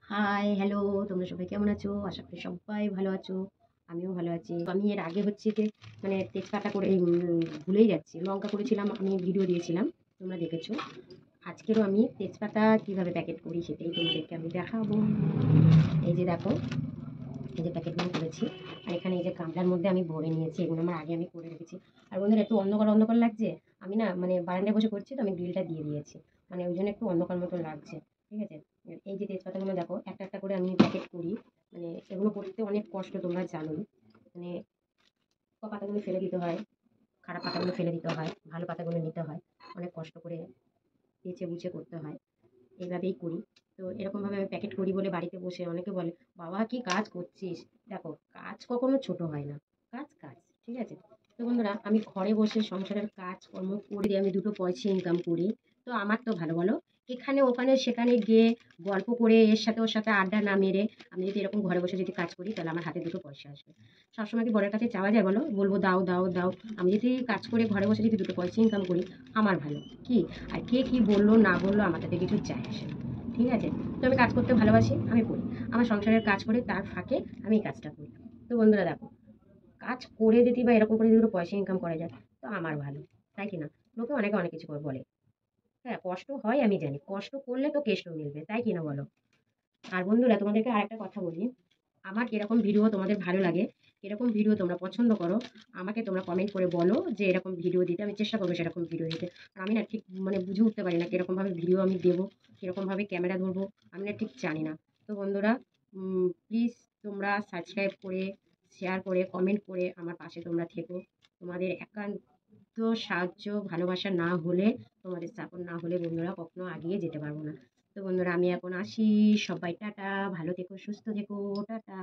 High, hello, তোমরা সবাই কেমন আছো? আশা করি সবাই ভালো আছো। আমিও ভালো আছি। তো আমি এর আগে হচ্ছে যে মানে তেজপাতা করে ভুলেই যাচ্ছি। লঙ্কা করেছিলাম, আমি ভিডিও দিয়েছিলাম, তোমরা দেখেছো। আজকেরও আমি তেজপাতা কিভাবে প্যাকেট করি সেটাই তোমাদেরকে আমি দেখাবো। এই যে দেখো, এই যে প্যাকেটগুলো করেছি। আর এখানে এই যে গামলার মধ্যে আমি ভরে নিয়েছি। এগুলো আমার আগে আমি করে রেখেছি। আর বন্ধুরা একটু অন্ধকার অন্ধকার লাগছে। আমি না মানে বারান্দায় বসে করছি, তো আমি গ্রিলটা দিয়ে দিয়েছি। মানে ওই জন্য একটু অন্ধকার মতো লাগছে। ঠিক আছে? এই যে তেজপাতাগুলো দেখো, একটা একটা করে আমি প্যাকেট করি। মানে এগুলো করতে অনেক কষ্ট, তোমরা জানোই। মানে পাতাগুলো ফেলে দিতে হয়, খারাপ পাতাগুলো ফেলে দিতে হয়, ভালো পাতাগুলো নিতে হয়। অনেক কষ্ট করে বেছে বুছে করতে হয়। এইভাবেই করি। তো এরকমভাবে আমি প্যাকেট করি বলে বাড়িতে বসে অনেকে বলে, বাবা কি কাজ করছিস? দেখো, কাজ কখনো ছোট হয় না। কাজ কাজ, ঠিক আছে? তো বন্ধুরা, আমি ঘরে বসে সংসারের কাজকর্ম করে আমি দুটো পয়সা ইনকাম করি। তো আমার তো ভালো, বলো? এখানে ওখানে সেখানে গিয়ে গল্প করে এর সাথে ওর সাথে আড্ডা না মেরে আমি যদি এরকম ঘরে বসে যদি কাজ করি, তাহলে আমার হাতে দুটো পয়সা আসবে। সবসময় কি বরের কাছে চাওয়া যায় বলো? বলবো দাও দাও দাও। আমি যদি কাজ করে ঘরে বসে যদি দুটো পয়সা ইনকাম করি, আমার ভালো। কি আর কে কি বললো না বললো আমার তাতে কিছু যায় আসে না। ঠিক আছে? তো আমি কাজ করতে ভালোবাসি, আমি করি। আমার সংসারের কাজ করে তার ফাঁকে আমি এই কাজটা করি। তো বন্ধুরা দেখো, কাজ করে যদি বা এরকম করে যদি দুটো পয়সা ইনকাম করা যায়, তো আমার ভালো। তাই কি না? লোকে অনেকে অনেক কিছু করে বলে। হ্যাঁ, কষ্ট হয় আমি জানি। কষ্ট করলে তো কেষ্ট মিলবে, তাই কি না বলো? আর বন্ধুরা, তোমাদেরকে আরেকটা কথা বলি। আমার কিরকম ভিডিও তোমাদের ভালো লাগে, কিরকম ভিডিও তোমরা পছন্দ করো, আমাকে তোমরা কমেন্ট করে বলো, যে এরকম ভিডিও দিতে আমি চেষ্টা করবো, সেরকম ভিডিও দিতে। আর আমি না ঠিক মানে বুঝে উঠতে পারি না কিরকমভাবে ভিডিও আমি দেবো, কিরকমভাবে ক্যামেরা ধরবো, আমি না ঠিক জানি না। তো বন্ধুরা, প্লিজ তোমরা সাবস্ক্রাইব করে, শেয়ার করে, কমেন্ট করে আমার পাশে তোমরা থেকো। তোমাদের একান্ত সাহায্য ভালোবাসা না হলে, তোমাদের সাপোর্ট না হলে বন্ধুরা কখনো এগিয়ে যেতে পারবো না। তো বন্ধুরা, আমি এখন আসি। সবাই টাটা, ভালো থেকো, সুস্থ থেকো, টাটা।